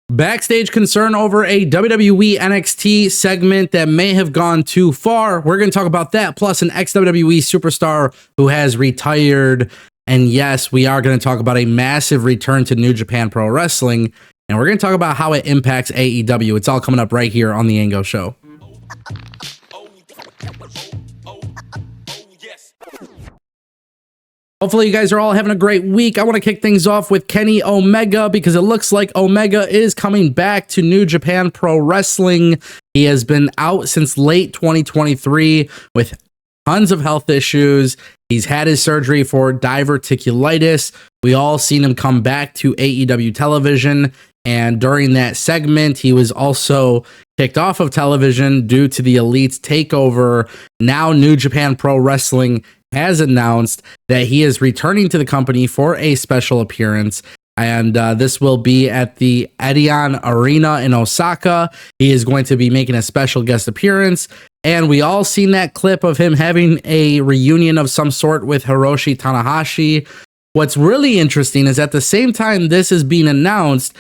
Backstage concern over a WWE NXT segment that may have gone too far. We're going to talk about that, plus an ex-WWE superstar who has retired. And yes, we are going to talk about a massive return to New Japan Pro Wrestling. And we're going to talk about how it impacts AEW. It's all coming up right here on the Ango Show. Hopefully you guys are all having a great week. I want to kick things off with Kenny Omega because it looks like Omega is coming back to New Japan Pro Wrestling. He has been out since late 2023 with tons of health issues. He's had his surgery for diverticulitis. We all seen him come back to AEW television. And during that segment, he was also kicked off of television due to the Elite's takeover. Now New Japan Pro Wrestling has announced that he is returning to the company for a special appearance. And this will be at the Edion Arena in Osaka. He is going to be making a special guest appearance. And we all seen that clip of him having a reunion of some sort with Hiroshi Tanahashi. What's really interesting is at the same time this is being announced,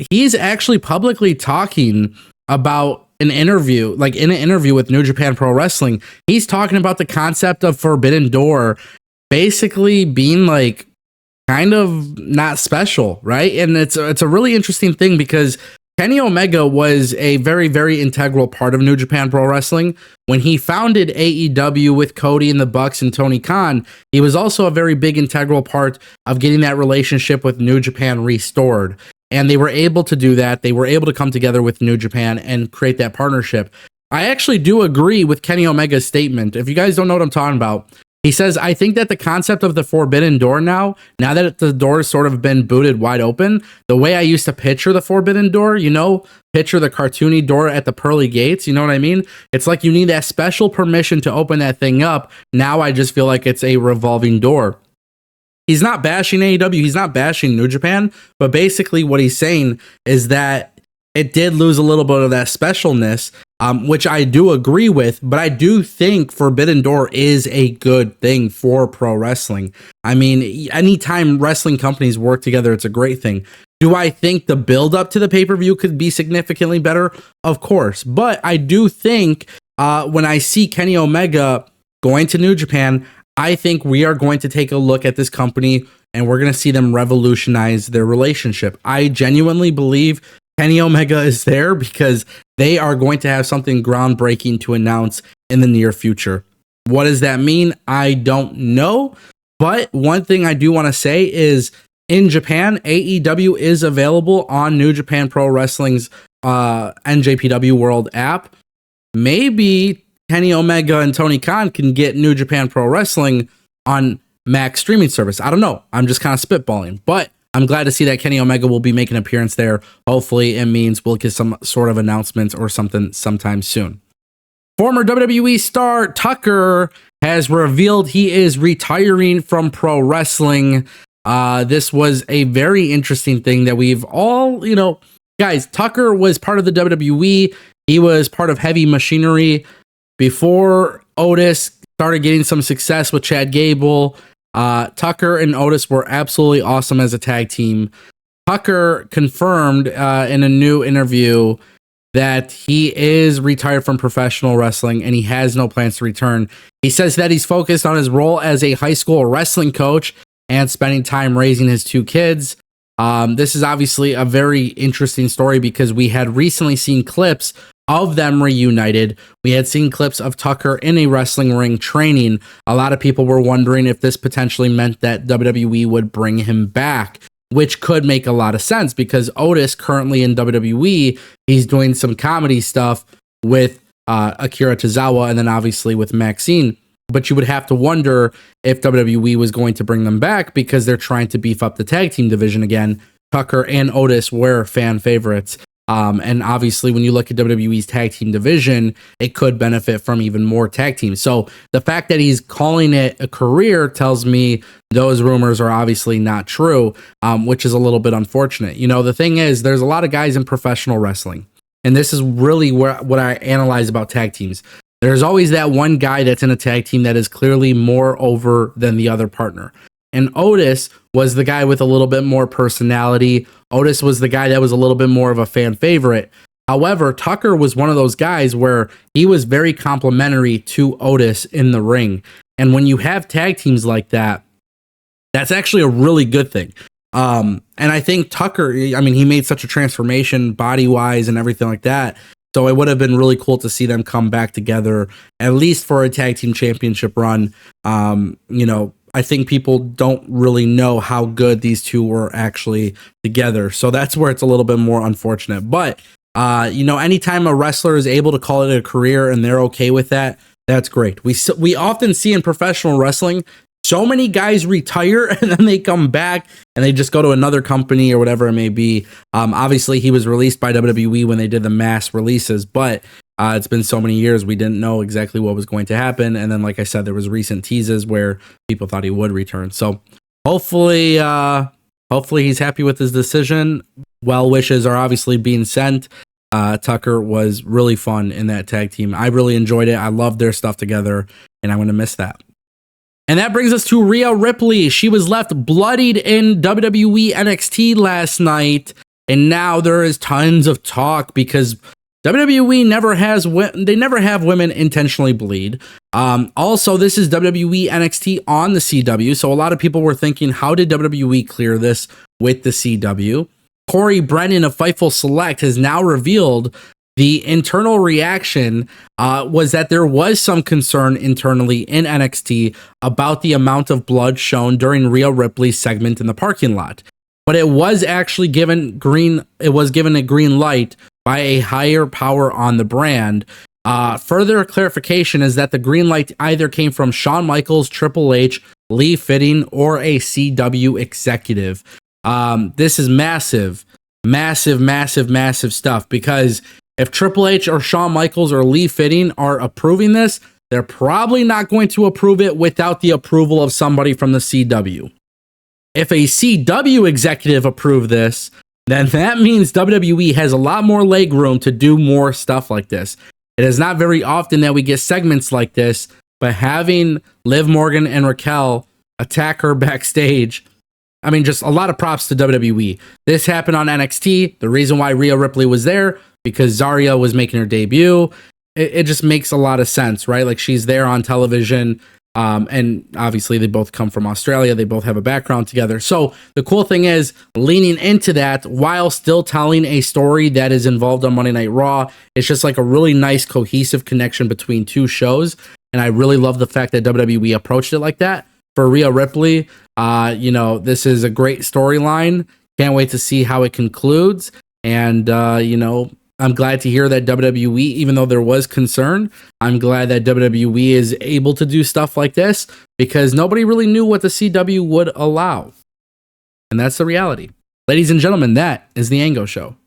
he's actually publicly talking about an interview, like in an interview with New Japan Pro Wrestling. He's talking about the concept of Forbidden Door basically being like kind of not special, right? And it's a really interesting thing because Kenny Omega was a very, very integral part of New Japan Pro Wrestling. When he founded AEW with Cody and the Bucks and Tony Khan, he was also a very big integral part of getting that relationship with New Japan restored. And they were able to do that. They were able to come together with New Japan and create that partnership. I actually do agree with Kenny Omega's statement. If you guys don't know what I'm talking about, he says, I think that the concept of the Forbidden Door now that the door has sort of been booted wide open, the way I used to picture the Forbidden Door, picture the cartoony door at the pearly gates, you know what I mean? It's like you need that special permission to open that thing up. Now I just feel like it's a revolving door. He's not bashing AEW, he's not bashing New Japan, but basically what he's saying is that it did lose a little bit of that specialness, which I do agree with, but I do think Forbidden Door is a good thing for pro wrestling. I mean, anytime wrestling companies work together, it's a great thing. Do I think the build up to the pay-per-view could be significantly better? Of course, but I do think when I see Kenny Omega going to New Japan, I think we are going to take a look at this company and we're going to see them revolutionize their relationship. I genuinely believe Kenny Omega is there because they are going to have something groundbreaking to announce in the near future. What does that mean? I don't know. But one thing I do want to say is in Japan, AEW is available on New Japan Pro Wrestling's NJPW World app. Maybe Kenny Omega and Tony Khan can get New Japan Pro Wrestling on Max streaming service. I don't know. I'm just kind of spitballing, but I'm glad to see that Kenny Omega will be making an appearance there. Hopefully it means we'll get some sort of announcement or something sometime soon. Former WWE star Tucker has revealed he is retiring from pro wrestling. This was a very interesting thing that we've all, guys, Tucker was part of the WWE. He was part of Heavy Machinery before Otis started getting some success with Chad Gable. Tucker and Otis were absolutely awesome as a tag team. Tucker confirmed in a new interview that he is retired from professional wrestling and he has no plans to return. He says that he's focused on his role as a high school wrestling coach and spending time raising his two kids. This is obviously a very interesting story because we had recently seen clips of them reunited. We had seen clips of Tucker in a wrestling ring training. A lot of people were wondering if this potentially meant that WWE would bring him back, which could make a lot of sense because Otis currently in WWE, he's doing some comedy stuff with Akira Tozawa and then obviously with Maxine. But you would have to wonder if WWE was going to bring them back because they're trying to beef up the tag team division again. Tucker and Otis were fan favorites. And obviously, when you look at WWE's tag team division, it could benefit from even more tag teams. So the fact that he's calling it a career tells me those rumors are obviously not true, which is a little bit unfortunate. The thing is, there's a lot of guys in professional wrestling, and this is really what I analyze about tag teams. There's always that one guy that's in a tag team that is clearly more over than the other partner. And Otis was the guy with a little bit more personality. Otis was the guy that was a little bit more of a fan favorite. However, Tucker was one of those guys where he was very complimentary to Otis in the ring. And when you have tag teams like that, that's actually a really good thing. And I think Tucker, I mean, he made such a transformation body-wise and everything like that. So it would have been really cool to see them come back together, at least for a tag team championship run. You know, I think people don't really know how good these two were actually together. So that's where it's a little bit more unfortunate. But, you know, anytime a wrestler is able to call it a career and they're okay with that, that's great. We often see in professional wrestling, so many guys retire and then they come back and they just go to another company or whatever it may be. Obviously, he was released by WWE when they did the mass releases, but it's been so many years we didn't know exactly what was going to happen. And then, like I said, there was recent teases where people thought he would return. So hopefully he's happy with his decision. Well wishes are obviously being sent. Tucker was really fun in that tag team. I really enjoyed it. I loved their stuff together, and I'm going to miss that. And that brings us to Rhea Ripley. She was left bloodied in WWE NXT last night, and now there is tons of talk because WWE never have women intentionally bleed. Also, this is WWE NXT on the CW, so a lot of people were thinking, how did WWE clear this with the CW? Corey Brennan of Fightful Select has now revealed the internal reaction was that there was some concern internally in NXT about the amount of blood shown during Rhea Ripley's segment in the parking lot. But it was actually given a green light by a higher power on the brand. Further clarification is that the green light either came from Shawn Michaels, Triple H, Lee Fitting, or a CW executive. This is massive stuff, because if Triple H or Shawn Michaels or Lee Fitting are approving this, they're probably not going to approve it without the approval of somebody from the CW. If a CW executive approved this, then that means WWE has a lot more leg room to do more stuff like this. It is not very often that we get segments like this, but having Liv Morgan and Raquel attack her backstage, I mean, just a lot of props to WWE. This happened on NXT. The reason why Rhea Ripley was there, because Zarya was making her debut. It just makes a lot of sense, right? Like, she's there on television. And obviously they both come from Australia. They both have a background together. So the cool thing is leaning into that while still telling a story that is involved on Monday Night Raw. It's just like a really nice cohesive connection between two shows. And I really love the fact that WWE approached it like that. For Rhea Ripley, you know, this is a great storyline. Can't wait to see how it concludes. And, you know, I'm glad to hear that WWE, even though there was concern, I'm glad that WWE is able to do stuff like this, because nobody really knew what the CW would allow. And that's the reality. Ladies and gentlemen, that is the Ango Show.